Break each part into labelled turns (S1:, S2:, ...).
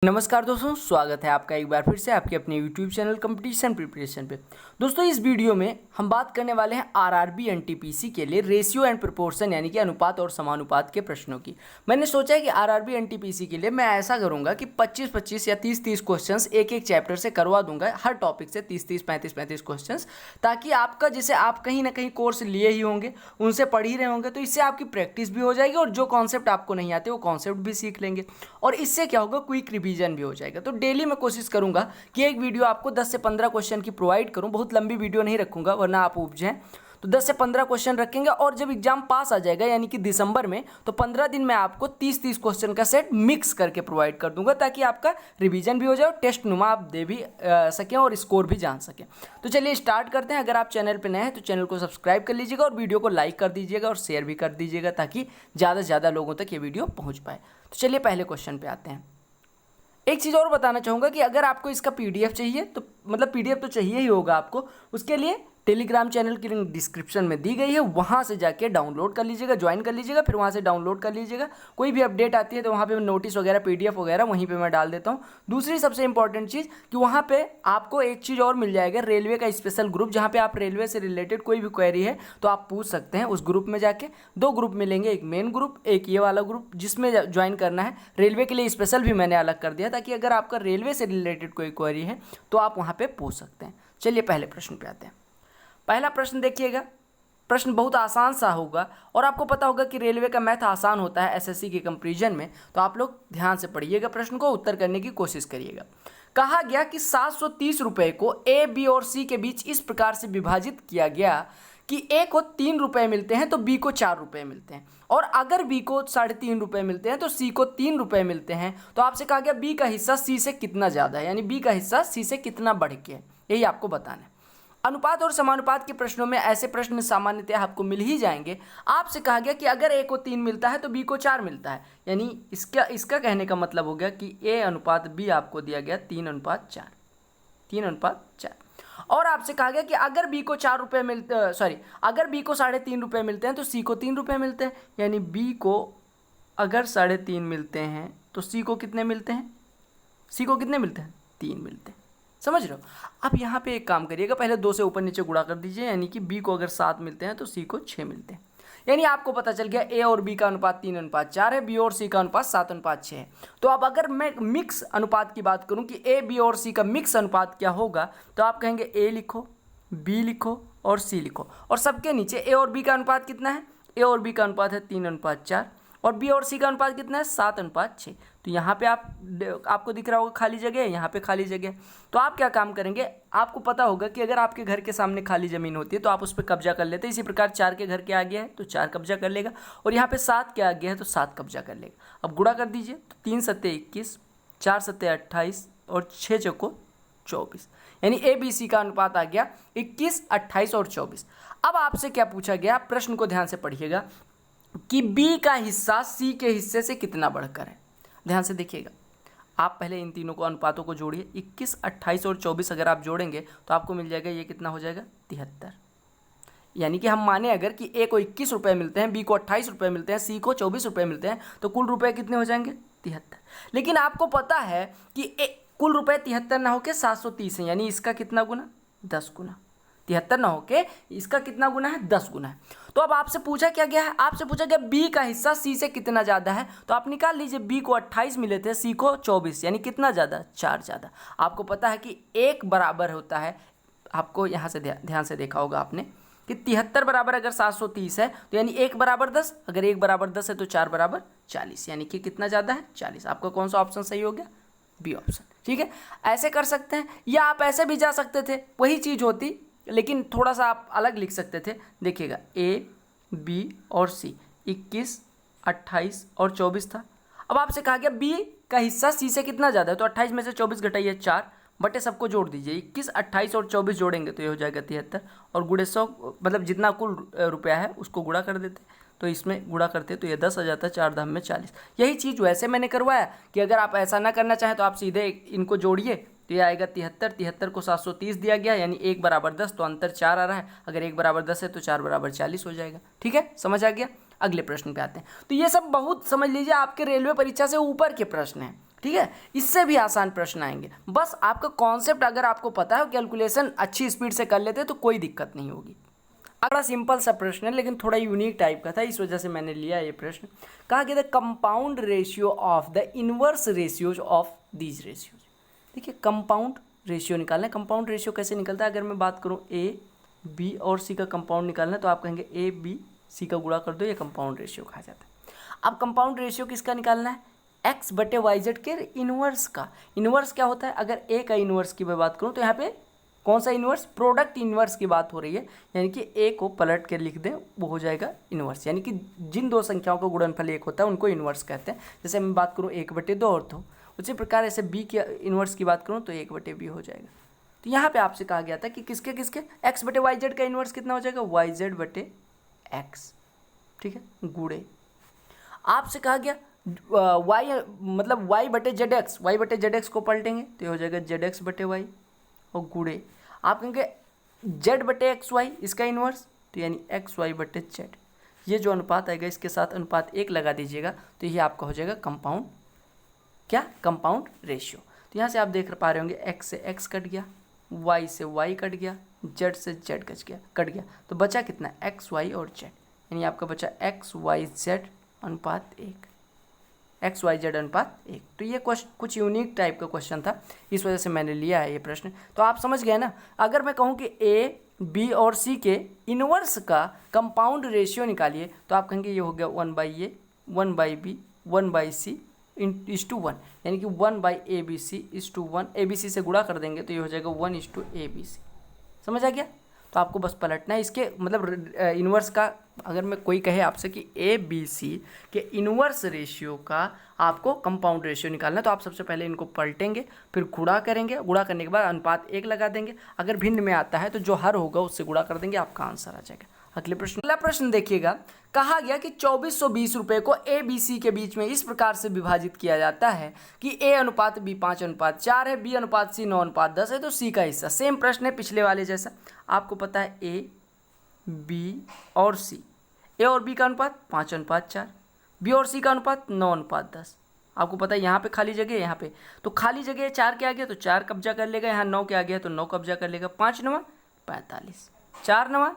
S1: नमस्कार दोस्तों, स्वागत है आपका एक बार फिर से आपके अपने YouTube चैनल कंपटीशन प्रिपरेशन पे। दोस्तों, इस वीडियो में हम बात करने वाले हैं आरआरबी एनटीपीसी के लिए रेशियो एंड प्रोपोर्शन यानी कि अनुपात और समानुपात के प्रश्नों की। मैंने सोचा है कि आरआरबी एनटीपीसी के लिए मैं ऐसा करूंगा कि 25-25 या 30-30 क्वेश्चंस एक एक चैप्टर से करवा दूंगा, हर टॉपिक से 30-30 35-35 क्वेश्चंस, ताकि आपका जैसे आप कहीं ना कहीं कोर्स लिए ही होंगे, उनसे पढ़ ही रहे होंगे, तो इससे आपकी प्रैक्टिस भी हो जाएगी और जो कॉन्सेप्ट आपको नहीं आते वो कॉन्सेप्ट भी सीख लेंगे और इससे क्या होगा, क्विक रिवीजन भी हो जाएगा। तो डेली मैं कोशिश करूंगा कि एक वीडियो आपको 10 से 15 क्वेश्चन की प्रोवाइड करूं। बहुत लंबी वीडियो नहीं रखूंगा वरना आप उब जाएं। तो 10 से 15 क्वेश्चन रखेंगे और जब एग्जाम पास आ जाएगा यानी कि दिसंबर में, तो 15 दिन में आपको 30-30 क्वेश्चन का सेट मिक्स करके प्रोवाइड कर दूंगा, ताकि आपका रिवीजन भी हो जाए और टेस्ट नुमा आप दे भी सकें और स्कोर भी जान सकें। तो चलिए स्टार्ट करते हैं। अगर आप चैनल पर नए हैं तो चैनल को सब्सक्राइब कर लीजिएगा और वीडियो को लाइक कर दीजिएगा और शेयर भी कर दीजिएगा, ताकि ज़्यादा से ज़्यादा लोगों तक ये वीडियो पहुँच पाए। तो चलिए पहले क्वेश्चन पे आते हैं। एक चीज़ और बताना चाहूँगा कि अगर आपको इसका पीडीएफ चाहिए तो मतलब पीडीएफ तो चाहिए ही होगा आपको, उसके लिए टेलीग्राम चैनल की लिंक डिस्क्रिप्शन में दी गई है, वहाँ से जाके डाउनलोड कर लीजिएगा, ज्वाइन कर लीजिएगा, फिर वहाँ से डाउनलोड कर लीजिएगा। कोई भी अपडेट आती है तो वहाँ पे नोटिस वगैरह पीडीएफ वगैरह वहीं पे मैं डाल देता हूँ। दूसरी सबसे इंपॉर्टेंट चीज़ कि वहाँ पे आपको एक चीज़ और मिल जाएगा, रेलवे का स्पेशल ग्रुप, जहाँ पे आप रेलवे से रिलेटेड कोई भी क्वेरी है तो आप पूछ सकते हैं उस ग्रुप में जाके। 2 ग्रुप मिलेंगे, एक मेन ग्रुप, एक ये वाला ग्रुप जिसमें ज्वाइन करना है। रेलवे के लिए स्पेशल भी मैंने अलग कर दिया, ताकि अगर आपका रेलवे से रिलेटेड कोई क्वेरी है तो आप वहाँ पर पूछ सकते हैं। चलिए पहले प्रश्न पे आते हैं। पहला प्रश्न देखिएगा, प्रश्न बहुत आसान सा होगा और आपको पता होगा कि रेलवे का मैथ आसान होता है एसएससी के कंपैरिजन में, तो आप लोग ध्यान से पढ़िएगा, प्रश्न को उत्तर करने की कोशिश करिएगा। कहा गया कि 730 रुपये को ए, बी और सी के बीच इस प्रकार से विभाजित किया गया कि ए को 3 रुपये मिलते हैं तो बी को 4 रुपये मिलते हैं, और अगर बी को 3.5 रुपये मिलते हैं तो सी को 3 रुपये मिलते हैं। तो आपसे कहा गया बी का हिस्सा सी से कितना ज़्यादा है, यानी बी का हिस्सा सी से कितना बढ़ के है, यही आपको बताना है। अनुपात और समानुपात के प्रश्नों में ऐसे प्रश्न सामान्यतः आपको मिल ही जाएंगे। आपसे कहा गया कि अगर ए को 3 मिलता है तो बी को 4 मिलता है, यानी इसका कहने का मतलब हो गया कि ए अनुपात बी आपको दिया गया 3:4, 3:4। और आपसे कहा गया कि अगर बी को 4 रुपये अगर बी को 3.5 रुपये मिलते हैं तो सी को 3 रुपये मिलते हैं, यानी बी को अगर 3.5 मिलते हैं तो सी को कितने मिलते हैं, सी को कितने मिलते हैं, 3 मिलते हैं। समझ रहे हो? अब यहाँ पे एक काम करिएगा, पहले 2 से ऊपर नीचे गुणा कर दीजिए, यानी कि बी को अगर 7 मिलते हैं तो सी को 6 मिलते हैं। यानी आपको पता चल गया ए और बी का अनुपात 3:4 है, बी और सी का अनुपात 7:6 है। तो अब अगर मैं मिक्स अनुपात की बात करूँ कि ए, बी और सी का मिक्स अनुपात क्या होगा, तो आप कहेंगे ए लिखो, बी लिखो और सी लिखो, और सबके नीचे ए और बी का अनुपात कितना है, ए और बी का अनुपात है 3:4 और बी और सी का अनुपात कितना है 7:6। तो यहाँ पे आपको दिख रहा होगा खाली जगह है, यहाँ पे खाली जगह। तो आप क्या काम करेंगे, आपको पता होगा कि अगर आपके घर के सामने खाली ज़मीन होती है तो आप उस पर कब्जा कर लेते हैं। इसी प्रकार 4 के घर के आगे है तो 4 कब्जा कर लेगा, और यहाँ पे 7 के आगे है तो 7 कब्जा कर लेगा। अब गुणा कर दीजिए, तो 3 सत्ते 21, 4 सत्ते 28 और 6 चौको 24, यानी ए बी सी का अनुपात आ गया 21, 28 और 24। अब आपसे क्या पूछा गया, प्रश्न को ध्यान से पढ़िएगा कि बी का हिस्सा सी के हिस्से से कितना बढ़कर है। ध्यान से देखिएगा, आप पहले इन तीनों को अनुपातों को जोड़िए। 21, 28 और 24 अगर आप जोड़ेंगे तो आपको मिल जाएगा, ये कितना हो जाएगा, 73। यानी कि हम माने अगर कि ए को 21 रुपये मिलते हैं, बी को 28 रुपये मिलते हैं, सी को 24 रुपये मिलते हैं, तो कुल रुपये कितने हो जाएंगे, 73। लेकिन आपको पता है कि कुल रुपये 73 ना होकर 730 है, यानी इसका कितना गुना, 10 गुना। 73 ना होके इसका कितना गुना है, 10 गुना है। तो अब आपसे पूछा क्या गया है, आपसे पूछा गया बी का हिस्सा सी से कितना ज़्यादा है, तो आप निकाल लीजिए, बी को 28 मिले थे, सी को 24, यानी कितना ज़्यादा, 4 ज़्यादा। आपको पता है कि 1 बराबर होता है, आपको यहाँ से ध्यान से देखा होगा आपने कि 73 बराबर अगर 730 है तो यानी 1 बराबर 10, अगर 1 बराबर 10 है तो 4 बराबर 40, यानी कि कितना ज़्यादा है, 40। आपका कौन सा ऑप्शन सही हो गया, बी ऑप्शन। ठीक है, ऐसे कर सकते हैं, या आप ऐसे भी जा सकते थे, वही चीज़ होती, लेकिन थोड़ा सा आप अलग लिख सकते थे। देखिएगा, ए, बी और सी 21, 28 और 24 था। अब आपसे कहा गया बी का हिस्सा सी से कितना ज़्यादा है, तो 28 में से 24 घटाइए 4, बटे सबको जोड़ दीजिए, 21, 28 और 24 जोड़ेंगे तो ये हो जाएगा 73, और गुणे 100, मतलब जितना कुल रुपया है उसको गुणा कर देते, तो इसमें गुणा करते तो ये 10 आ जाता है, 4 दाम में 40। यही चीज़ वैसे मैंने करवाया कि अगर आप ऐसा ना करना चाहें तो आप सीधे इनको जोड़िए, तो ये आएगा 73, 73 को 730 दिया गया, यानी 1 बराबर 10, तो अंतर 4 आ रहा है। अगर 1 बराबर 10 है तो 4 बराबर 40 हो जाएगा। ठीक है, समझ आ गया। अगले प्रश्न पे आते हैं। तो ये सब बहुत समझ लीजिए आपके रेलवे परीक्षा से ऊपर के प्रश्न हैं, ठीक है, इससे भी आसान प्रश्न आएंगे। बस आपका कॉन्सेप्ट अगर आपको पता है, कैलकुलेशन अच्छी स्पीड से कर लेते तो कोई दिक्कत नहीं होगी। बड़ा सिंपल सा प्रश्न है लेकिन थोड़ा यूनिक टाइप का था, इस वजह से मैंने लिया ये प्रश्न। कहा गया the compound ratio of the inverse ratios of these ratios. देखिए कंपाउंड रेशियो निकालना है। कंपाउंड रेशियो कैसे निकलता है? अगर मैं बात करूँ ए बी और सी का कंपाउंड निकालना है तो आप कहेंगे ए बी सी का गुणा कर दो, ये कंपाउंड रेशियो कहा जाता है। अब कंपाउंड रेशियो किसका निकालना है? एक्स बटे वाई जेड के इनवर्स का। इनवर्स क्या होता है? अगर ए का इनवर्स की मैं बात करूँ तो यहाँ पे कौन सा इनवर्स? प्रोडक्ट इनवर्स की बात हो रही है, यानी कि ए को पलट के लिख दें वो हो जाएगा इनवर्स। यानी कि जिन दो संख्याओं का गुणनफल एक होता है उनको इनवर्स कहते हैं। जैसे मैं बात करूँ 1/2 और 2, उसी प्रकार ऐसे बी की इनवर्स की बात करूँ तो 1/b हो जाएगा। तो यहाँ पे आपसे कहा गया था कि किसके किसके एक्स बटे वाई जेड का इनवर्स कितना हो जाएगा? वाई जेड बटे एक्स, ठीक है, गुणे। आपसे कहा गया वाई मतलब वाई बटे जेड एक्स, वाई बटे जेड एक्स को पलटेंगे तो ये हो जाएगा जेड एक्स बटे वाई और गुणे आप कहेंगे जेड बटे एक्स वाई, इसका इनवर्स तो यानी एक्स वाई बटे जेड। ये जो अनुपात आएगा इसके साथ अनुपात 1 लगा दीजिएगा तो ये आपका हो जाएगा कंपाउंड, क्या? Compound ratio. तो यहाँ से आप देख पा रहे होंगे एक्स से एक्स कट गया, वाई से वाई कट गया, जेड से जेड कट गया तो बचा कितना? एक्स वाई और जेड, यानी आपका बचा एक्स वाई जेड अनुपात 1, एक्स वाई जेड अनुपात 1। तो ये कुछ यूनिक टाइप का क्वेश्चन था, इस वजह से मैंने लिया है ये प्रश्न। तो आप समझ गए ना। अगर मैं कहूँ कि ए बी और सी के इनवर्स का कंपाउंड रेशियो निकालिए तो आप कहेंगे ये हो गया 1/a 1/b 1/c /1, यानी कि 1/abc/1। abc से गुणा कर देंगे तो ये हो जाएगा 1/abc। समझ आ गया? तो आपको बस पलटना है इसके मतलब इनवर्स का। अगर मैं कोई कहे आपसे कि ए बी सी के इनवर्स रेशियो का आपको कंपाउंड रेशियो निकालना है तो आप सबसे पहले इनको पलटेंगे, फिर गुणा करेंगे, गुणा करने के बाद अनुपात 1 लगा देंगे। अगर भिन्न में आता है तो जो हर होगा उससे गुणा कर देंगे, आपका आंसर आ जाएगा। अगला प्रश्न देखिएगा। कहा गया कि 2420 रुपये को ए बी सी के बीच में इस प्रकार से विभाजित किया जाता है कि ए अनुपात बी 5:4 है, बी अनुपात सी 9:10 है, तो सी का हिस्सा। सेम प्रश्न है पिछले वाले जैसा। आपको पता है ए बी और सी, ए और बी का अनुपात 5:4, बी और सी का अनुपात 9:10। आपको पता है यहाँ पे खाली जगह है, यहाँ पे तो खाली जगह 4 के आ गया तो 4 कब्जा कर लेगा, यहाँ 9 के आ गया तो 9 कब्जा कर लेगा। 5 9 45, 4 9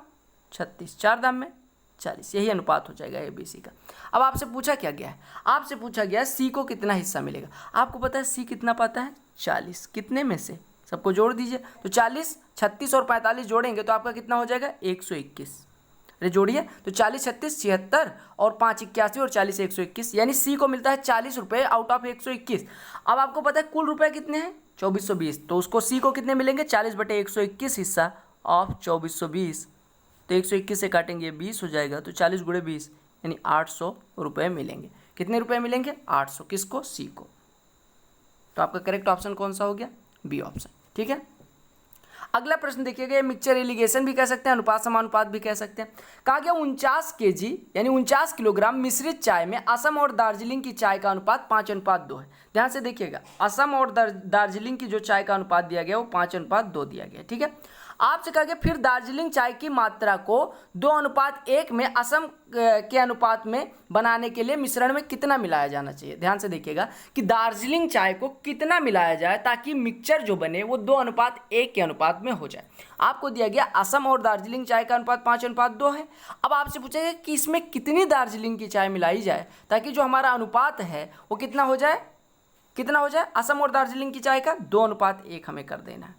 S1: 36, 4 दाम में 40, यही अनुपात हो जाएगा ए बी सी का। अब आपसे पूछा क्या गया है? आपसे पूछा गया है सी को कितना हिस्सा मिलेगा। आपको पता है सी कितना पाता है? 40। कितने में से? सबको जोड़ दीजिए तो 40, 36 और 45 जोड़ेंगे तो आपका कितना हो जाएगा? 121। अरे जोड़िए तो 40 36 76 और 5 81 और 40 121, यानी सी को मिलता है 40 रुपये आउट ऑफ 121। अब आपको पता है कुल रुपये कितने हैं? 2420, तो उसको सी को कितने मिलेंगे? 40/121 हिस्सा ऑफ 2420। तो 121 से काटेंगे 20 हो जाएगा, तो 40 × 20 यानी 800 रुपये मिलेंगे। कितने रुपये मिलेंगे? 800। किसको? सी को। तो आपका करेक्ट ऑप्शन कौन सा हो गया? B option. ठीक है। अगला प्रश्न देखिएगा, मिक्सचर इरिगेशन भी कह सकते हैं, अनुपात समानुपात भी कह सकते हैं। कहा गया 49 kg यानी 49 किलोग्राम मिश्रित चाय में असम और दार्जिलिंग की चाय का अनुपात 5:2 है। ध्यान से देखिएगा, असम और दार्जिलिंग की जो चाय का अनुपात दिया गया वो 5:2 दिया गया। ठीक है। आपसे कहा गया फिर दार्जिलिंग चाय की मात्रा को 2:1 में असम के अनुपात में बनाने के लिए मिश्रण में कितना मिलाया जाना चाहिए। ध्यान से देखिएगा कि दार्जिलिंग चाय को कितना मिलाया जाए ताकि मिक्सचर जो बने वो 2:1 के अनुपात में हो जाए। आपको दिया गया असम और दार्जिलिंग चाय का अनुपात 5:2 है। अब आपसे पूछेगा कि इसमें कितनी दार्जिलिंग की चाय मिलाई जाए ताकि जो हमारा अनुपात है वो कितना हो जाए? कितना हो जाए? असम और दार्जिलिंग की चाय का 2:1 हमें कर देना है,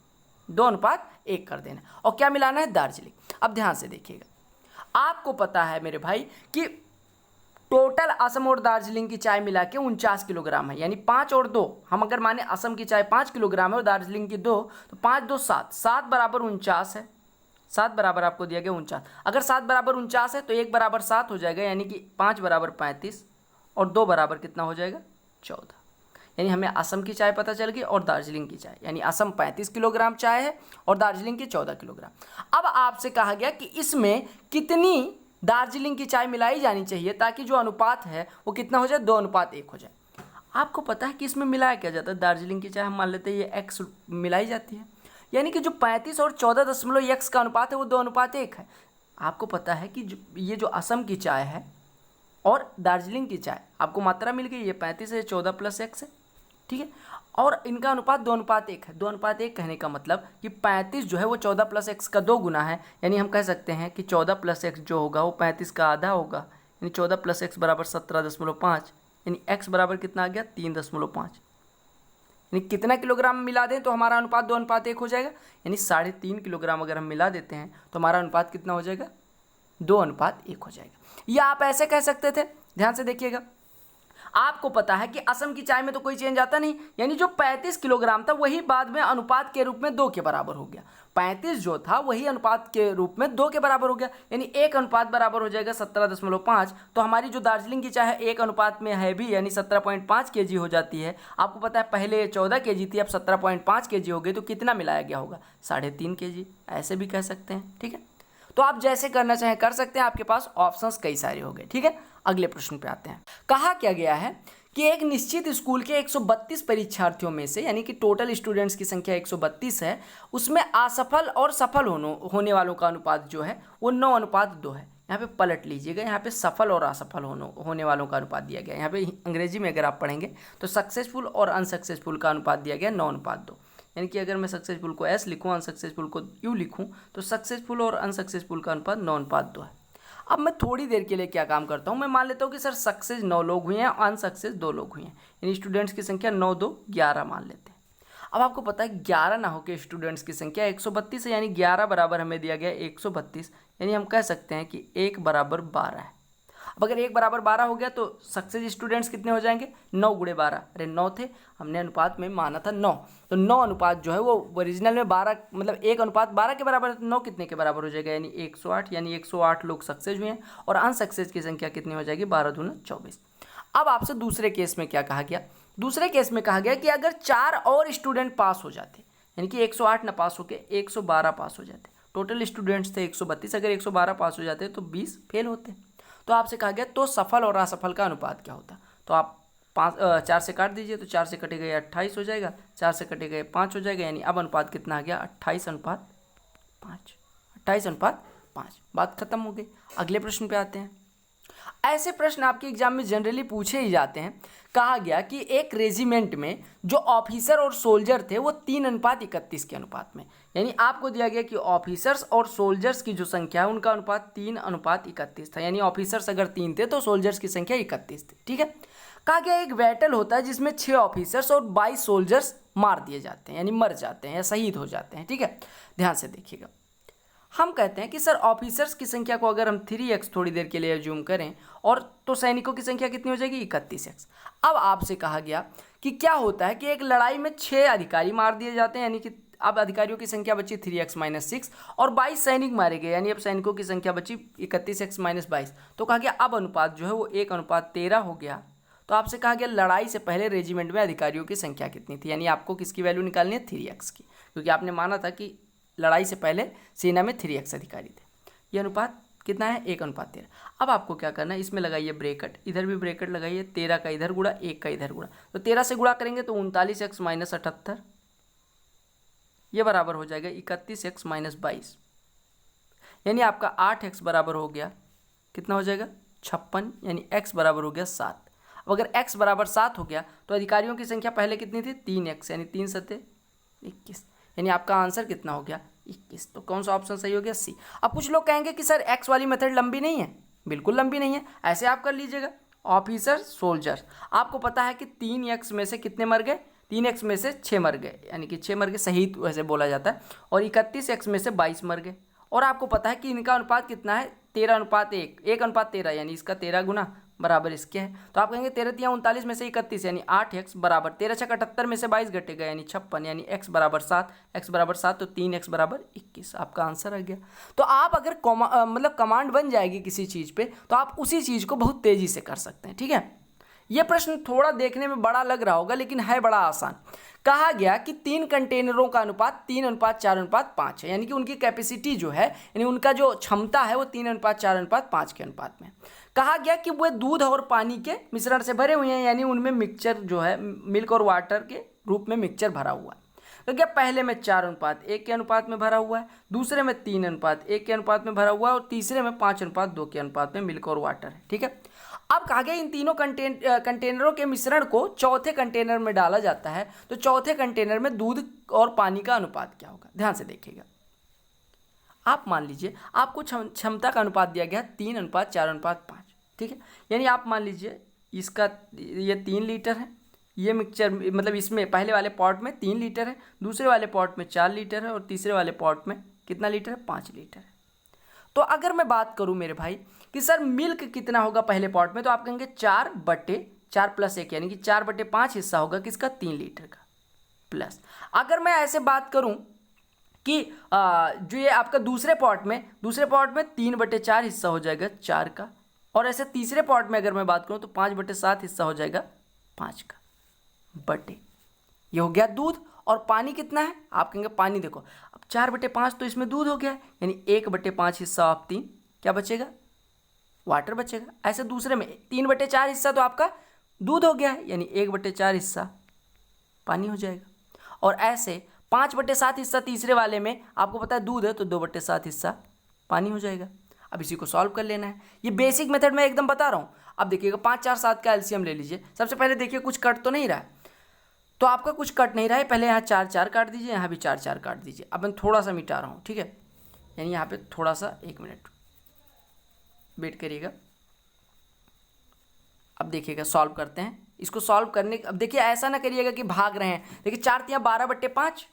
S1: 2:1 कर देना। और क्या मिलाना है? दार्जिलिंग। अब ध्यान से देखिएगा, आपको पता है मेरे भाई कि टोटल असम और दार्जिलिंग की चाय मिला के 49 किलोग्राम है, यानी 5 और 2, हम अगर माने असम की चाय 5 किलोग्राम है और दार्जिलिंग की 2, तो 5 2 7, 7 बराबर 49 है। 7 बराबर आपको दिया गया 49। अगर 7 बराबर 49 है तो 1 बराबर 7 हो जाएगा, यानी कि 5 बराबर 35 और 2 बराबर कितना हो जाएगा? 14। यानी हमें असम की चाय पता चल गई और दार्जिलिंग की चाय, यानी असम 35 किलोग्राम चाय है और दार्जिलिंग की 14 किलोग्राम। अब आपसे कहा गया कि इसमें कितनी दार्जिलिंग की चाय मिलाई जानी चाहिए ताकि जो अनुपात है वो कितना हो जाए? 2:1 हो जाए। आपको पता है कि इसमें मिलाया क्या जाता है? दार्जिलिंग की चाय हम मान लेते हैं ये एक्स मिलाई जाती है, यानी कि जो 35 और 14.x का अनुपात है वो 2:1 है। आपको पता है कि ये जो असम की चाय है और दार्जिलिंग की चाय, आपको मात्रा मिल गई, ये 35 है, 14 + x है। ठीक है। और इनका अनुपात 2:1 है। 2:1 कहने का मतलब कि 35 जो है वो 14 + x का 2 गुना है, यानी हम कह सकते हैं कि 14 + x जो होगा वो 35 का आधा होगा, यानी 14 + x बराबर 17.5, यानी x बराबर कितना आ गया 3.5, यानी कितना किलोग्राम मिला दें तो हमारा अनुपात 2:1 हो जाएगा, यानी 3.5 किलोग्राम अगर हम मिला देते हैं तो हमारा अनुपात कितना हो जाएगा 2:1 हो जाएगा। या आप ऐसे कह सकते थे, ध्यान से देखिएगा, आपको पता है कि असम की चाय में तो कोई चेंज आता नहीं, यानी जो 35 किलोग्राम था वही बाद में अनुपात के रूप में 2 के बराबर हो गया। 35 जो था वही अनुपात के रूप में 2 के बराबर हो गया, यानी 1 अनुपात बराबर हो जाएगा 17.5। तो हमारी जो दार्जिलिंग की चाय है 1 अनुपात में है भी, यानी 17.5 kg हो जाती है। आपको पता है पहले 14 kg थी, अब 17.5 kg हो गई, तो कितना मिलाया गया होगा 3.5 kg, ऐसे भी कह सकते हैं। ठीक है, तो आप जैसे करना चाहें कर सकते हैं, आपके पास ऑप्शंस कई सारे हो गए। ठीक है, अगले प्रश्न पे आते हैं। कहा क्या गया है कि एक निश्चित स्कूल के 132 परीक्षार्थियों में से, यानी कि टोटल स्टूडेंट्स की संख्या 132 है, उसमें असफल और सफल होने वालों का अनुपात जो है वो 9:2 है। यहाँ पे पलट लीजिएगा, यहाँ पे सफल और असफल होने वालों का अनुपात दिया गया है। यहाँ पे अंग्रेजी में अगर आप पढ़ेंगे तो सक्सेसफुल और अनसक्सेसफुल का अनुपात दिया गया 9:2, यानी कि अगर मैं सक्सेसफुल को S लिखूँ, अनसक्सेसफुल को U लिखूँ, तो सक्सेसफुल और अनसक्सेसफुल का अनुपात 9:2 है। अब मैं थोड़ी देर के लिए क्या काम करता हूँ, मैं मान लेता हूँ कि सर सक्सेस 9 लोग हुए हैं, अनसक्सेस 2 लोग हुए हैं, यानी स्टूडेंट्स की संख्या 9 2 11 मान लेते हैं। अब आपको पता है 11 ना होकर स्टूडेंट्स की संख्या 132 है, यानी 11 बराबर हमें दिया गया 132, यानी हम कह सकते हैं कि 1 बराबर 12 है। अब अगर 1 बराबर 12 हो गया तो सक्सेस स्टूडेंट्स कितने हो जाएंगे 9 × 12, अरे 9 थे, हमने अनुपात में माना था 9, तो 9 अनुपात जो है वो ओरिजिनल में 12, मतलब 1:12 के बराबर है, तो 9 कितने के बराबर हो जाएगा, यानी 108, यानी 108 लोग सक्सेस हुए हैं। और अनसक्सेस की संख्या कितनी हो जाएगी 12 दूना 24। अब आपसे दूसरे केस में क्या कहा गया, दूसरे केस में कहा गया कि अगर 4 और स्टूडेंट पास हो जाते, यानी कि 108 ना पास होके 112 पास हो जाते, टोटल स्टूडेंट्स थे 132, अगर 112 पास हो जाते तो 20 फेल होते। तो आपसे कहा गया तो सफल और असफल का अनुपात क्या होता, तो आप 4 से काट दीजिए, तो 4 से कटेगा 28 हो जाएगा, 4 से कटेगा 5 हो जाएगा, यानी अब अनुपात कितना आ गया 28:5, 28:5। बात खत्म हो गई। अगले प्रश्न पे आते हैं। ऐसे प्रश्न आपके एग्जाम में जनरली पूछे ही जाते हैं। कहा गया कि एक रेजिमेंट में जो ऑफिसर और सोल्जर थे वो 3:31 के अनुपात में, यानी आपको दिया गया कि ऑफिसर्स और सोल्जर्स की जो संख्या है उनका अनुपात 3:31 था, यानी ऑफिसर्स अगर 3 थे तो सोल्जर्स की संख्या 31 थी। ठीक है, कहा गया एक बैटल होता है जिसमें 6 ऑफिसर्स और 22 सोल्जर्स मार दिए जाते हैं, यानी मर जाते हैं या शहीद हो जाते हैं। ठीक है, ध्यान से देखिएगा, हम कहते हैं कि सर ऑफिसर्स की संख्या को अगर हम 3x थोड़ी देर के लिए एज्यूम करें, और तो सैनिकों की संख्या कितनी हो जाएगी 31x। अब आपसे कहा गया कि क्या होता है कि एक लड़ाई में 6 अधिकारी मार दिए जाते हैं, यानी कि अब अधिकारियों की संख्या बची 3x - 6, और 22 सैनिक मारे गए, यानी अब सैनिकों की संख्या बची 31x - 22। तो कहा गया अब अनुपात जो है वो 1:13 हो गया। तो आपसे कहा गया लड़ाई से पहले रेजिमेंट में अधिकारियों की संख्या कितनी थी, यानी आपको किसकी वैल्यू निकालनी है 3x की, क्योंकि आपने माना था कि लड़ाई से पहले सेना में 3x अधिकारी थे। ये अनुपात कितना है 1:13। अब आपको क्या करना है, इसमें लगाइए ब्रैकेट, इधर भी ब्रैकेट लगाइए, 13 का इधर गुणा 1 का इधर गुणा, तो 13 से गुणा करेंगे तो 39x - 78, ये बराबर हो जाएगा 31x - 22, यानी आपका 8x बराबर हो गया कितना हो जाएगा 56, यानी x बराबर हो गया 7। अब अगर x बराबर 7 हो गया तो अधिकारियों की संख्या पहले कितनी थी 3x, यानी 3 × 7 = 21, यानी आपका आंसर कितना हो गया 21। तो कौन सा ऑप्शन सही हो गया सी। अब कुछ लोग कहेंगे कि सर एक्स वाली मेथड लंबी नहीं है, बिल्कुल लंबी नहीं है, ऐसे आप कर लीजिएगा ऑफिसर सोल्जर, आपको पता है कि 3x में से कितने मर गए, 3x में से 6 मर गए, यानी कि 6 मर गए, शहीद वैसे बोला जाता है, और 31x में से 22 मर गए, और आपको पता है कि इनका अनुपात कितना है 13:1, 1:13, यानी इसका 13 गुना बराबर इसके है। तो आप कहेंगे 13 × 3 = 39 में से 31, यानी 8x बराबर 13 × 6 = 78 में से 22 घटेगा, यानी 56, यानी x बराबर 7, x बराबर 7, तो 3x बराबर 21, आपका आंसर आ गया। तो आप अगर मतलब कमांड बन जाएगी किसी चीज़ पे तो आप उसी चीज़ को बहुत तेज़ी से कर सकते हैं। ठीक है, ये प्रश्न थोड़ा देखने में बड़ा लग रहा होगा लेकिन है बड़ा आसान। कहा गया कि 3 कंटेनरों का अनुपात 3:4:5 है, यानी कि उनकी कैपेसिटी जो है, यानी उनका जो क्षमता है वो 3:4:5 के अनुपात में। कहा गया कि वे दूध और पानी के मिश्रण से भरे हुए हैं, यानी उनमें मिक्सचर जो है मिल्क और वाटर के रूप में मिक्सचर भरा हुआ है। तो क्या पहले में 4:1 के अनुपात में भरा हुआ है, दूसरे में 3:1 के अनुपात में भरा हुआ है, और तीसरे में 5:2 के अनुपात में मिल्क और वाटर है। ठीक है, अब कहा गया इन तीनों कंटेनरों के मिश्रण को चौथे कंटेनर में डाला जाता है, तो चौथे कंटेनर में दूध और पानी का अनुपात क्या होगा। ध्यान से देखिएगा, आप मान लीजिए आपको क्षमता का अनुपात दिया गया 3:4:5, ठीक है। यानी आप मान लीजिए इसका ये 3 लीटर है, ये मिक्सचर मतलब इसमें पहले वाले पॉट में 3 लीटर है, दूसरे वाले पॉट में 4 लीटर है और तीसरे वाले पॉट में कितना लीटर है, 5 लीटर है। तो अगर मैं बात करूं मेरे भाई कि सर मिल्क कितना होगा पहले पॉट में, तो आप कहेंगे 4/4+1 यानी कि 4/5 हिस्सा होगा किसका, 3 लीटर का। प्लस अगर मैं ऐसे बात करूं कि जो ये आपका दूसरे पॉट में 3/4 हिस्सा हो जाएगा 4 का, और ऐसे तीसरे पॉट में अगर मैं बात करूं तो 5/7 हिस्सा हो जाएगा 5 का बटे, ये हो गया दूध। और पानी कितना है, आप कहेंगे पानी देखो अब 4/5 तो इसमें दूध हो गया है, यानी 1/5 हिस्सा आप 3 क्या बचेगा, वाटर बचेगा। ऐसे दूसरे में 3/4 हिस्सा तो आपका दूध हो गया है, यानी 1/4 हिस्सा पानी हो जाएगा। और ऐसे 5/7 हिस्सा तीसरे वाले में आपको पता है दूध है, तो 2/7 हिस्सा पानी हो जाएगा। अब इसी को सॉल्व कर लेना है, ये बेसिक मेथड में एकदम बता रहा हूँ। अब देखिएगा 5, 4, 7 का एलसीएम ले लीजिए। सबसे पहले देखिए कुछ कट तो नहीं रहा है, तो आपका कुछ कट नहीं रहा है, पहले यहाँ 4, 4 काट दीजिए, यहाँ भी 4, 4 काट दीजिए। अब मैं थोड़ा सा मिटा रहा हूँ, ठीक है, यानी यहाँ पे थोड़ा सा 1 मिनट वेट करिएगा। अब देखिएगा सॉल्व करते हैं इसको। सॉल्व करने अब देखिए ऐसा ना करिएगा कि भाग रहे हैं। देखिए 4×3 12/5,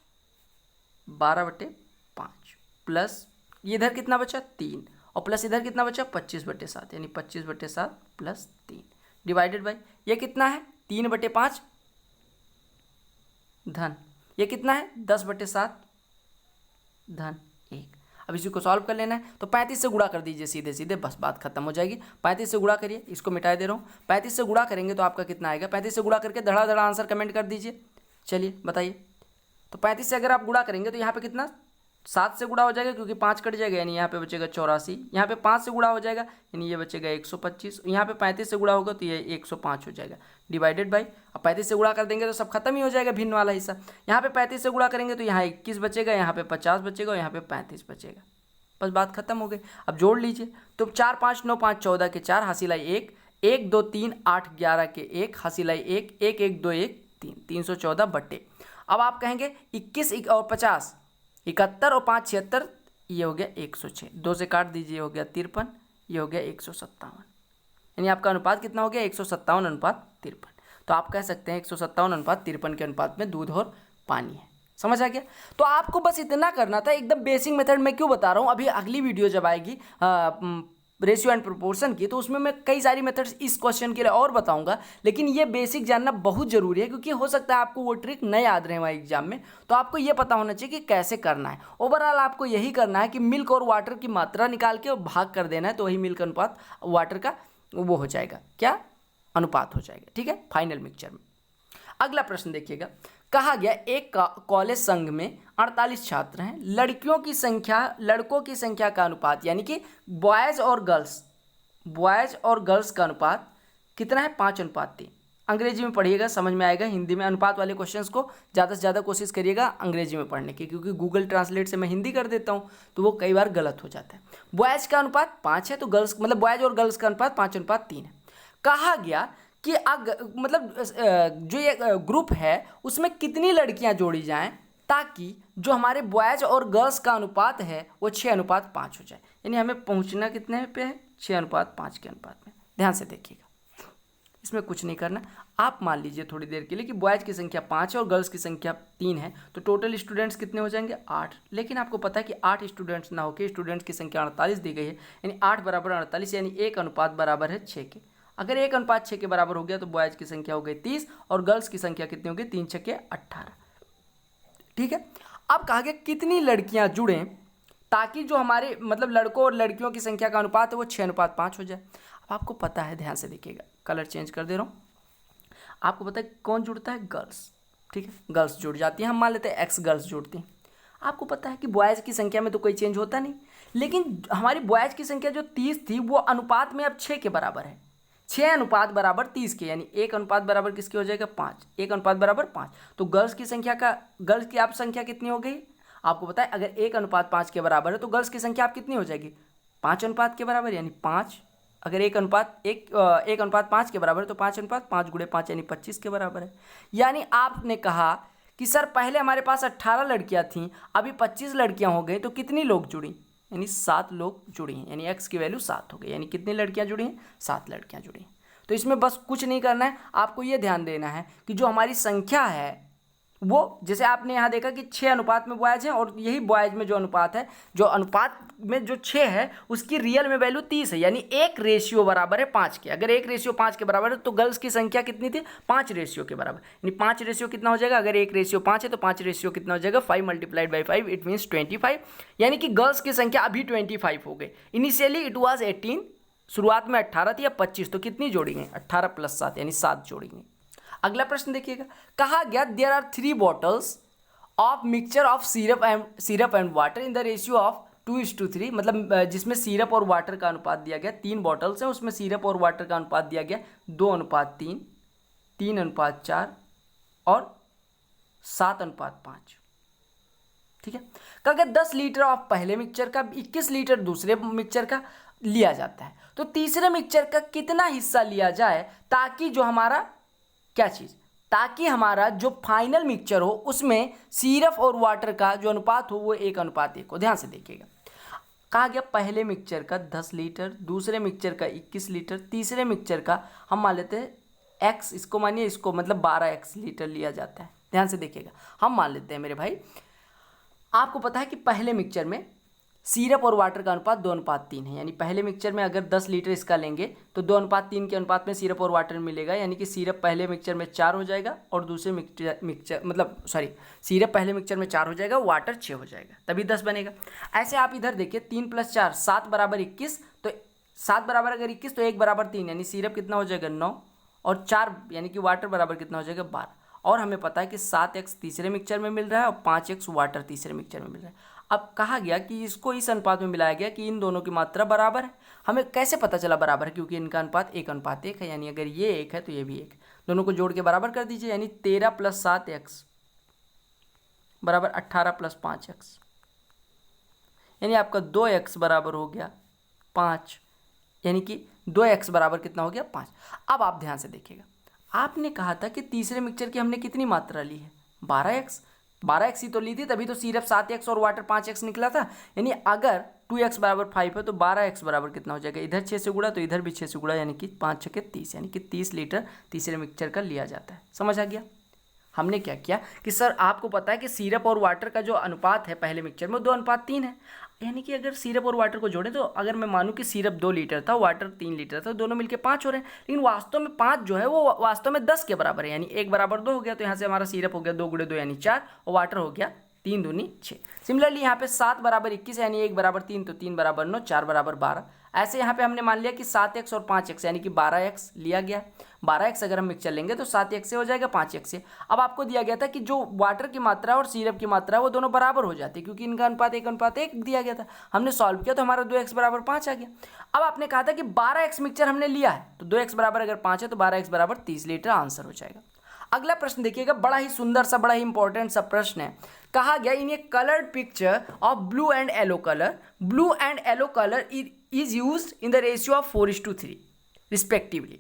S1: 12/5 प्लस ये इधर कितना बचा 3, और प्लस इधर कितना बचा 25/7, यानी 25/7 प्लस 3 डिवाइडेड बाई ये कितना है 3/5 धन, ये कितना है 10/7 धन 1। अब इसी को सॉल्व कर लेना है, तो 35 से गुणा कर दीजिए सीधे सीधे, बस बात खत्म हो जाएगी। 35 से गुणा करिए, इसको मिटा दे रहा हूँ। 35 से गुणा करेंगे तो आपका कितना आएगा, 35 से गुणा करके धड़ा आंसर कमेंट कर दीजिए। चलिए बताइए, तो 35 से अगर आप गुणा करेंगे तो यहाँ पे कितना 7 से गुणा हो जाएगा, क्योंकि 5 कट जाएगा, यानी यहाँ पे बचेगा 84। यहाँ पे 5 से गुणा हो जाएगा, यानी ये बचेगा 125। यहाँ पे 35 से गुणा होगा तो ये 105 हो जाएगा डिवाइडेड बाई। अब 35 से गुणा कर देंगे तो सब खत्म ही हो जाएगा, भिन्न वाला हिस्सा। यहाँ पे 35 से गुणा करेंगे तो यहाँ 21 बचेगा, यहाँ पे 50 बचेगा और यहाँ पे 35 बचेगा, बस बात खत्म हो गई। अब जोड़ लीजिए, तो 4, 5, 9, 5, 14 के 4 हासिल आई 1, 1, 2, 3, 8, 11 के 1 हासिल आई 1, 1, 1, 2, 1, 3, 314 बट्टे। अब आप कहेंगे 21 और 50 71 और 5 76, ये हो गया 106। 2 से काट दीजिए, हो गया 53, ये हो गया 157, यानी आपका अनुपात कितना हो गया 157:53। तो आप कह सकते हैं 157:53 के अनुपात में दूध और पानी है। समझ आ गया। तो आपको बस इतना करना था, एकदम बेसिक मेथड में क्यों बता रहा हूँ। अभी अगली वीडियो जब आएगी रेशियो एंड प्रोपोर्शन की, तो उसमें मैं कई सारी मेथड्स इस क्वेश्चन के लिए और बताऊंगा, लेकिन ये बेसिक जानना बहुत जरूरी है, क्योंकि हो सकता है आपको वो ट्रिक न याद रहे हमारे एग्जाम में। तो आपको ये पता होना चाहिए कि कैसे करना है। ओवरऑल आपको यही करना है कि मिल्क और वाटर की मात्रा निकाल के और भाग कर देना है, तो वही मिल्क अनुपात वाटर का वो हो जाएगा, क्या अनुपात हो जाएगा, ठीक है, फाइनल मिक्सचर में। अगला प्रश्न देखिएगा, कहा गया एक कॉलेज संघ में 48 छात्र हैं, लड़कियों की संख्या लड़कों की संख्या का अनुपात, यानी कि बॉयज़ और गर्ल्स का अनुपात कितना है 5:3। अंग्रेजी में पढ़िएगा, समझ में आएगा। हिंदी में अनुपात वाले क्वेश्चंस को ज़्यादा से ज़्यादा कोशिश करिएगा अंग्रेजी में पढ़ने की, क्योंकि गूगल ट्रांसलेट से मैं हिंदी कर देता हूँ तो वो कई बार गलत हो जाता है। बॉयज़ का अनुपात 5 है, तो गर्ल्स मतलब बॉयज़ और गर्ल्स का अनुपात 5:3 है। कहा गया कि जो ये ग्रुप है उसमें कितनी लड़कियां जोड़ी जाएं ताकि जो हमारे बॉयज़ और गर्ल्स का अनुपात है वो 6:5 हो जाए। यानी हमें पहुंचना कितने पे है 6:5 के अनुपात में। ध्यान से देखिएगा, इसमें कुछ नहीं करना। आप मान लीजिए थोड़ी देर के लिए कि बॉयज़ की संख्या 5 है और गर्ल्स की संख्या 3 है, तो टोटल स्टूडेंट्स कितने हो जाएंगे 8। लेकिन आपको पता है कि 8 स्टूडेंट्स ना होकर स्टूडेंट्स की संख्या 48 दी गई है, यानी 8 बराबर 48, यानी 1 अनुपात बराबर है 6 के। अगर 1:6 के बराबर हो गया तो बॉयज़ की संख्या हो गई 30 और गर्ल्स की संख्या कितनी होगी 3 × 6 = 18। ठीक है। अब कहा गया कितनी लड़कियां जुड़ें ताकि जो हमारे मतलब लड़कों और लड़कियों की संख्या का अनुपात है वो 6:5 हो जाए। अब आपको पता है, ध्यान से देखिएगा, कलर चेंज कर दे रहा हूँ। आपको पता है कौन जुड़ता है, गर्ल्स। ठीक है, गर्ल्स जुड़ जाती हैं, हम मान लेते हैं एक्स गर्ल्स जुड़ती हैं। आपको पता है कि बॉयज़ की संख्या में तो कोई चेंज होता नहीं, लेकिन हमारी बॉयज़ की संख्या जो 30 थी वो अनुपात में अब 6 के बराबर है। 6:30 के, यानी 1 अनुपात बराबर किसके हो जाएगा 5, 1 अनुपात बराबर 5। तो गर्ल्स की आप संख्या कितनी हो गई, आपको पता है अगर 1:5 के बराबर है तो गर्ल्स की संख्या आप कितनी हो जाएगी 5 अनुपात के बराबर, यानी 5 अगर 1:5 के बराबर है तो 5:5 यानी 25 के बराबर है। यानी आपने कहा कि सर पहले हमारे पास 18 लड़कियां थीं, अभी 25 लड़कियां हो गई, तो कितनी लोग जुड़ी? यानी 7 लोग जुड़ी हैं, यानी x की वैल्यू 7 हो गई। यानी कितनी लड़कियां जुड़ी हैं? 7 लड़कियां जुड़ी हैं। तो इसमें बस कुछ नहीं करना है, आपको ये ध्यान देना है कि जो हमारी संख्या है वो, जैसे आपने यहाँ देखा कि 6 अनुपात में बॉयज हैं, और यही बॉयज में जो अनुपात है, जो अनुपात में जो 6 है उसकी रियल में वैल्यू 30 है, यानी 1 रेशियो बराबर है 5 के। अगर 1 रेशियो 5 के बराबर है तो गर्ल्स की संख्या कितनी थी? 5 रेशियो के बराबर। यानी 5 रेशियो कितना हो जाएगा? अगर 1 रेशियो 5 है तो 5 रेशियो कितना हो जाएगा? 5 मल्टीप्लाइड बाई 5, इट मीन्स 25। यानी कि गर्ल्स की संख्या अभी 25 हो गई। इनिशियली इट वॉज 18, शुरुआत में 18 थी, अब 25, तो कितनी जोड़ेंगे? 18 + 7 यानी 7 जोड़ेंगे। अगला प्रश्न देखिएगा, कहा गया there are 3 bottles of mixture of syrup and water in the ratio of 2:3, मतलब जिसमें सिरप और वाटर का अनुपात दिया गया। 3 बॉटल्स हैं, उसमें सिरप और वाटर का अनुपात दिया गया 2:3, 3:4 और 7:5। ठीक है। कहा गया 10 लीटर ऑफ पहले मिक्सचर का, 21 लीटर दूसरे मिक्सचर का लिया जाता है, तो तीसरे मिक्सचर का कितना हिस्सा लिया जाए ताकि जो हमारा क्या चीज़, ताकि हमारा जो फाइनल मिक्सचर हो उसमें सिरप और वाटर का जो अनुपात हो वो 1:1 हो। ध्यान से देखिएगा, कहा गया पहले मिक्सचर का 10 लीटर, दूसरे मिक्सचर का 21 लीटर, तीसरे मिक्सचर का हम मान लेते हैं x, इसको मानिए, इसको मतलब 12x लीटर लिया जाता है। ध्यान से देखिएगा, हम मान लेते हैं मेरे भाई, आपको पता है कि पहले मिक्सचर में सिरप और वाटर का अनुपात 2:3 है। यानी पहले मिक्सचर में अगर 10 लीटर इसका लेंगे तो 2:3 के अनुपात में सिरप और वाटर मिलेगा। यानी कि सिरप पहले मिक्सचर में 4 हो जाएगा और दूसरे सिरप पहले मिक्सचर में 4 हो जाएगा, वाटर 6 हो जाएगा, तभी 10 बनेगा। ऐसे आप इधर देखिए, 3 + 4 7 = 21, तो 7 बराबर अगर 21 तो 1 बराबर 3, यानी सिरप कितना हो जाएगा? 9, और 4 यानी कि वाटर बराबर कितना हो जाएगा? 12। और हमें पता है कि 7x तीसरे मिक्सचर में मिल रहा है और 5x वाटर तीसरे मिक्सचर में मिल रहा है। अब कहा गया कि इसको इस अनुपात में मिलाया गया कि इन दोनों की मात्रा बराबर है। हमें कैसे पता चला बराबर है? क्योंकि इनका अनुपात 1:1 है, यानी अगर ये 1 है तो ये भी 1 है। दोनों को जोड़ के बराबर कर दीजिए, यानी 13 + 7x बराबर 18 + 5x, यानी आपका 2x बराबर हो गया 5, यानी कि 2x बराबर कितना हो गया? 5। अब आप ध्यान से देखिएगा, आपने कहा था कि तीसरे मिक्सचर की हमने कितनी मात्रा ली है? 12x ही तो ली थी, तभी तो सिर्फ 7x और वाटर 5x निकला था। यानी अगर 2x बराबर 5 है तो 12x बराबर कितना हो जाएगा? इधर 6 से गुणा तो इधर भी 6 से गुणा, यानी कि 5 × 6 = 30, यानी कि 30 लीटर तीसरे मिक्सचर का लिया जाता है। समझ आ गया? हमने क्या किया कि सर आपको पता है कि सिरप और वाटर का जो अनुपात है पहले मिक्सचर में 2:3 है। यानी कि अगर सिरप और वाटर को जोड़ें तो अगर मैं मानूं कि सिरप 2 लीटर था, वाटर 3 लीटर था, दोनों मिलके 5 हो रहे हैं, लेकिन वास्तव में 5 जो है वो वास्तव में 10 के बराबर है। यानी 1 बराबर 2 हो गया, तो यहाँ से हमारा सिरप हो गया 2 × 2 यानी 4, और वाटर हो गया 3 दूनी 6। सिमिलरली यहाँ पे 7 बराबर 21 है, यानी 1 बराबर 3, तो 3 बराबर 9, 4 बराबर 12। ऐसे यहाँ पे हमने मान लिया कि 7x और 5x यानी कि 12x लिया गया। 12x अगर हम मिक्सचर लेंगे तो 7x से हो जाएगा 5x से। अब आपको दिया गया था कि जो वाटर की मात्रा और सिरप की मात्रा वो दोनों बराबर हो जाती है, क्योंकि इनका अनुपात 1:1 दिया गया था। हमने सॉल्व किया तो हमारा 2x बराबर 5 आ गया। अब आपने कहा था कि 12x मिक्सचर हमने लिया है, तो 2x बराबर अगर 5 है तो 12x बराबर 30 लीटर आंसर हो जाएगा। अगला प्रश्न देखिएगा, बड़ा ही सुंदर सा, बड़ा ही इंपॉर्टेंट सा प्रश्न है। कहा गया in a coloured picture of blue and yellow colour is used in the ratio of 4:3 respectively.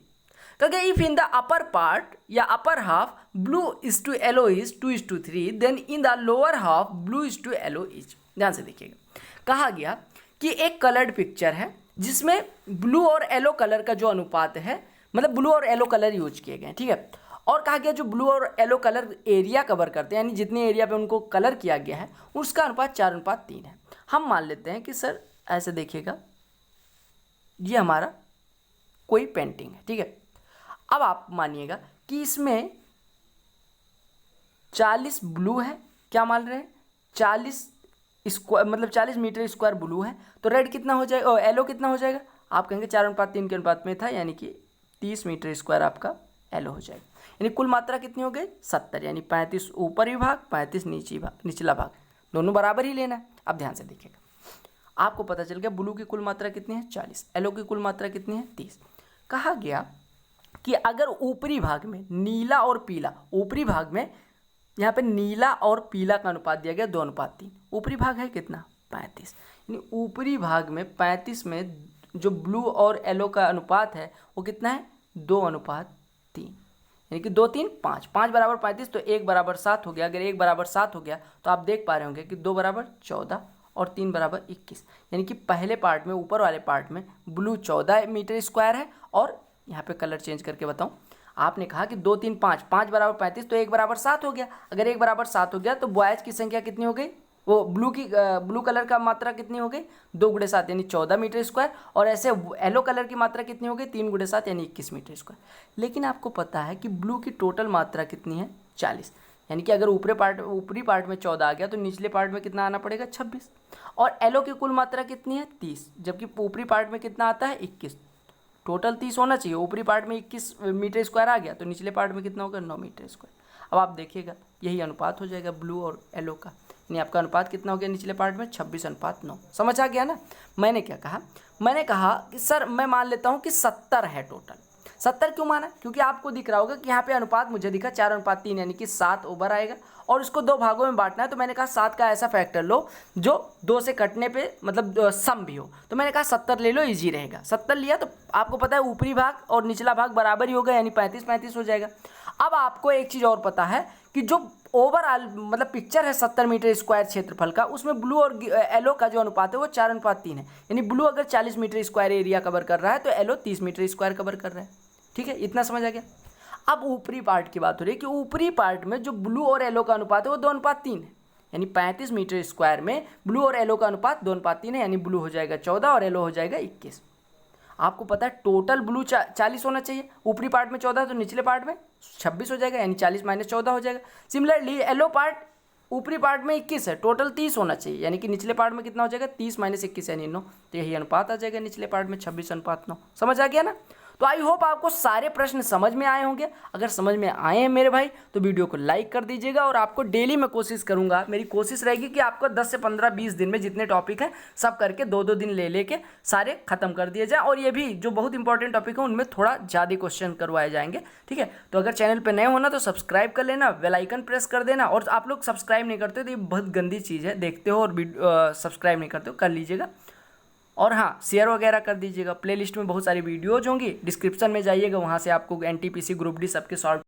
S1: Okay, if in the upper part या upper half blue is to yellow is 2:3, then in the lower half blue is to yellow is। ध्यान से देखिएगा, कहा गया कि एक coloured picture है जिसमें ब्लू और येलो कलर का जो अनुपात है, मतलब ब्लू और येलो कलर यूज किए गए, ठीक है। और कहा गया जो ब्लू और येलो कलर एरिया कवर करते हैं, यानी जितने एरिया पे उनको कलर किया गया है उसका अनुपात 4:3 है। हम मान लेते हैं कि सर ऐसे देखिएगा, ये हमारा कोई पेंटिंग है, ठीक है। अब आप मानिएगा कि इसमें 40 ब्लू है, क्या मान रहे हैं? 40 स्क्वायर, मतलब 40 मीटर स्क्वायर ब्लू है, तो रेड कितना हो जाएगा, येलो कितना हो जाएगा? आप कहेंगे 4:3 के अनुपात में था, यानी कि 30 मीटर स्क्वायर आपका येलो हो जाएगा। यानी कुल मात्रा कितनी हो गई? 70, यानी 35 ऊपरी भाग, 35 निचला भाग, दोनों बराबर ही लेना है। अब ध्यान से देखिएगा, आपको पता चल गया ब्लू की कुल मात्रा कितनी है? 40, येलो की कुल मात्रा कितनी है? 30। कहा गया कि अगर ऊपरी भाग में नीला और पीला, ऊपरी भाग में यहाँ पे नीला और पीला का अनुपात दिया गया 2:3, ऊपरी भाग है कितना? 35, यानी ऊपरी भाग में 35 में जो ब्लू और येलो का अनुपात है वो कितना है, 2:3, यानी कि 2 3 5, 5 बराबर 35, तो 1 बराबर 7 हो गया। अगर 1 बराबर 7 हो गया तो आप देख पा रहे होंगे कि 2 बराबर 14 और 3 बराबर 21, यानी कि पहले पार्ट में, ऊपर वाले पार्ट में ब्लू 14 मीटर स्क्वायर है। और यहाँ पे कलर चेंज करके बताऊँ, आपने कहा कि 2 3 5, 5 बराबर 35, तो 1 बराबर 7 हो गया। अगर 1 बराबर 7 हो गया तो बॉयज़ की संख्या कितनी हो गई, वो ब्लू कलर का मात्रा कितनी हो गई, 2 × 7 यानी 14 मीटर स्क्वायर। और ऐसे येलो कलर की मात्रा कितनी हो गई, 3 × 7 यानी 21 मीटर स्क्वायर। लेकिन आपको पता है कि ब्लू की टोटल मात्रा कितनी है, 40, यानी कि अगर ऊपरी पार्ट में 14 आ गया तो निचले पार्ट में कितना आना पड़ेगा, 26। और येलो की कुल मात्रा कितनी है, 30, जबकि ऊपरी पार्ट में कितना आता है, 21। टोटल 30 होना चाहिए, ऊपरी पार्ट में 21 मीटर स्क्वायर आ गया तो निचले पार्ट में कितना होगा, 9 मीटर स्क्वायर। अब आप देखिएगा यही अनुपात हो जाएगा ब्लू और येलो का, यानी आपका अनुपात कितना हो गया निचले पार्ट में, 26:9। समझ आ गया ना। मैंने क्या कहा, मैंने कहा कि सर मैं मान लेता हूँ कि 70 है टोटल। 70 क्यों माना, क्योंकि आपको दिख रहा होगा कि यहाँ पे अनुपात मुझे दिखा 4:3, यानी कि 7 ओवर आएगा और इसको 2 भागों में बांटना है। तो मैंने कहा 7 का ऐसा फैक्टर लो जो 2 से कटने पे मतलब सम भी हो, तो मैंने कहा 70 ले लो, ईजी रहेगा। 70 लिया तो आपको पता है ऊपरी भाग और निचला भाग बराबर ही होगा, यानी 35-35 हो जाएगा। अब आपको एक चीज़ और पता है कि जो ओवरऑल मतलब पिक्चर है 70 मीटर स्क्वायर क्षेत्रफल का, उसमें ब्लू और येलो का जो अनुपात है वो 4:3 है। यानी ब्लू अगर 40 मीटर स्क्वायर एरिया कवर कर रहा है तो येलो 30 मीटर स्क्वायर कवर कर रहा है। ठीक है, इतना समझ आ गया। अब ऊपरी पार्ट की बात हो रही है कि ऊपरी पार्ट में जो ब्लू और येलो का अनुपात है वो 2:3 है, यानी 35 मीटर स्क्वायर में ब्लू और येलो का अनुपात 2:3 है, यानी ब्लू हो जाएगा 14 और येलो हो जाएगा 21। आपको पता है टोटल ब्लू 40 होना चाहिए, ऊपरी पार्ट में 14 तो निचले पार्ट में 26 हो जाएगा, यानी 40 - 14 हो जाएगा। सिमिलरली येलो पार्ट ऊपरी पार्ट में 21 है, टोटल 30 होना चाहिए, यानी कि निचले पार्ट में कितना हो जाएगा, 30 - 21 यानी 9। तो यही अनुपात आ जाएगा निचले पार्ट में 26:9। समझ आ गया ना। तो आई होप आपको सारे प्रश्न समझ में आए होंगे। अगर समझ में आए हैं मेरे भाई तो वीडियो को लाइक कर दीजिएगा। और आपको डेली मैं कोशिश करूंगा, मेरी कोशिश रहेगी कि आपको 10 से 15-20 दिन में जितने टॉपिक हैं सब करके 2-2 दिन ले लेके सारे खत्म कर दिए जाए। और ये भी जो बहुत इंपॉर्टेंट टॉपिक है उनमें थोड़ा ज़्यादा क्वेश्चन करवाए जाएंगे। ठीक है, तो अगर चैनल पर नए होना तो सब्सक्राइब कर लेना, बेल आइकन प्रेस कर देना। और आप लोग सब्सक्राइब नहीं करते तो ये बहुत गंदी चीज़ है, देखते हो और सब्सक्राइब नहीं करते हो, कर लीजिएगा। और हाँ, शेयर वगैरह कर दीजिएगा। प्लेलिस्ट में बहुत सारी वीडियोज होंगी, डिस्क्रिप्शन में जाइएगा, वहाँ से आपको NTPC ग्रुप डी सबके शॉर्ट